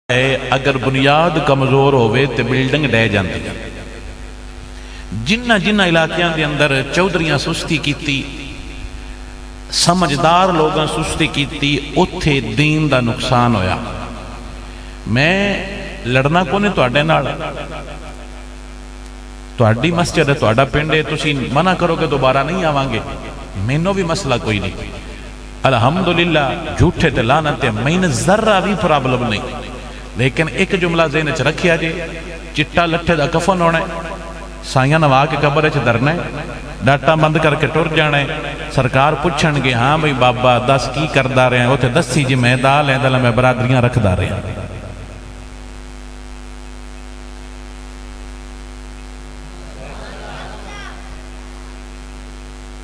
है अगर बुनियाद कमजोर होवे तो बिल्डिंग ढह जाती है। जिन्ना जिन्ना इलाकों के अंदर चौधरियां सुस्ती की, समझदार लोगों सुस्ती की, उत्थे दीन का नुकसान होया। मैं लड़ना कोने तुहाडे नाल, तुहाडी मस्जिद है, तुहाडा पिंड है, तुसीं मना करोगे दोबारा नहीं आवांगे, मैनू भी मसला कोई नहीं। अल्हम्दुलिल्लाह झूठे ते लानत ते मैंने जरा भी प्रॉब्लम नहीं, लेकिन एक जुमला ज़हन च रखिया जे, चिट्टा लट्ठे का कफन होना है, साइयां नवा के कबर च धरना है, डाटा बंद करके टुर जाना है। सरकार पुछणगे हाँ बई बाबा दस की करदा रहा, उत्थे दसी जी मैं दा लैंदा मैं बरादरियां रखदा रहा।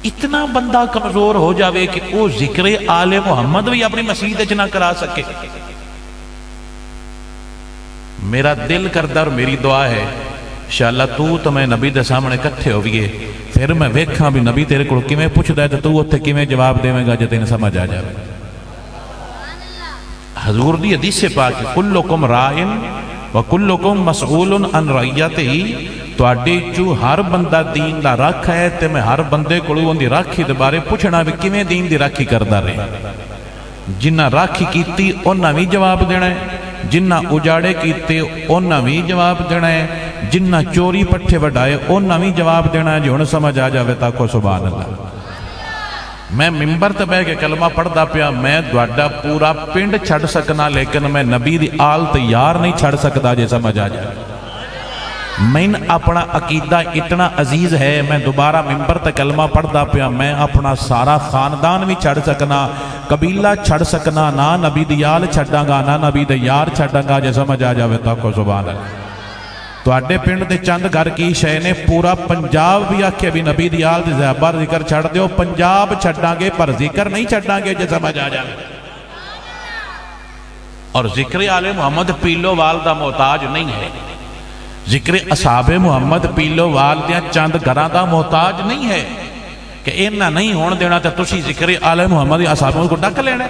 इतना बंदा कमजोर हो जाए कि वो जिक्र आले मुहम्मद भी अपनी मसीह च ना करा सके। मेरा दिल करदा और मेरी दुआ है इंशाअल्लाह तू तो मैं नबी दे सामने इकट्ठे होइए, फिर मैं वेखा भी नबी तेरे को किवें पुछदा है तो तू उत्थे किवें जवाब देवेगा जे तैनूं समझ आ जाए। हजूर दी हदीस पाक कुल्लुकुम राइन व कुल्लुकुम मसऊलुन अन रइयतिही, तुहाडे चों हर बंदा दीन दा राख है ते मैं हर बंदे कोलों उहदी राखी दे बारे पुछना भी किवें दीन दी राखी करदा रहा। जिन्ना राखी कीती उन्हां भी जवाब देना है, जिन्ना उजाड़े कीते उन्हां भी जवाब देना है, जिन्ना चोरी पट्ठे वढाए उन्हां भी जवाब देना है। जे हुण समझ आ जाए तो आखो सुभान अल्लाह। मैं मिंबर ते बह के कलमा पढ़दा पिया, मैं तुहाडा पूरा पिंड छड़ सकना, लेकिन मैं नबी दी आल ते यार नहीं छड़ सकदा। जे समझ आ जाए, मैन अपना अकीदा इतना अजीज है, मैं दोबारा मिंबर ते कलमा पढ़दा पिया, मैं अपना सारा खानदान भी छड़ सकना, कबीला छड़ सकना, ना नबी दी आल छड्डांगा ना नबी दे यार छड्डांगा। जे समझ आ जाए तो आखो सुभान अल्लाह। तुहाडे पिंड दे चंद घर की शय ने पूरा पंजाब भी आखे भी नबी दी आल दी ज़हबा जिक्र छड़ दिओ, पंजाब छड्डांगे पर जिक्र नहीं छड्डांगे। जे समझ आ जाए, और जिक्र आले मुहम्मद पीलोवाल दा मोहताज नहीं है, जिक्र असाबे मुहम्मद पीलोवाल दियां चंद घरां दा मोहताज नहीं है कि इन्ना नहीं होण देना तो तुसीं जिक्र आले मुहम्मद असाबे को डक लेना।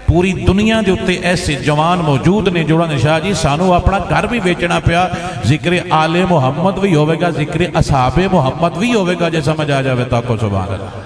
पूरी दुनिया के उत्ते ऐसे जवान मौजूद ने जोड़ा शाह जी सानू अपना घर भी बेचना पिया, जिक्र आले मुहम्मद भी होवेगा, जिक्र असाबे मुहम्मद भी होवेगा। जे समझ आ जाए तो आखो सुभान अल्लाह।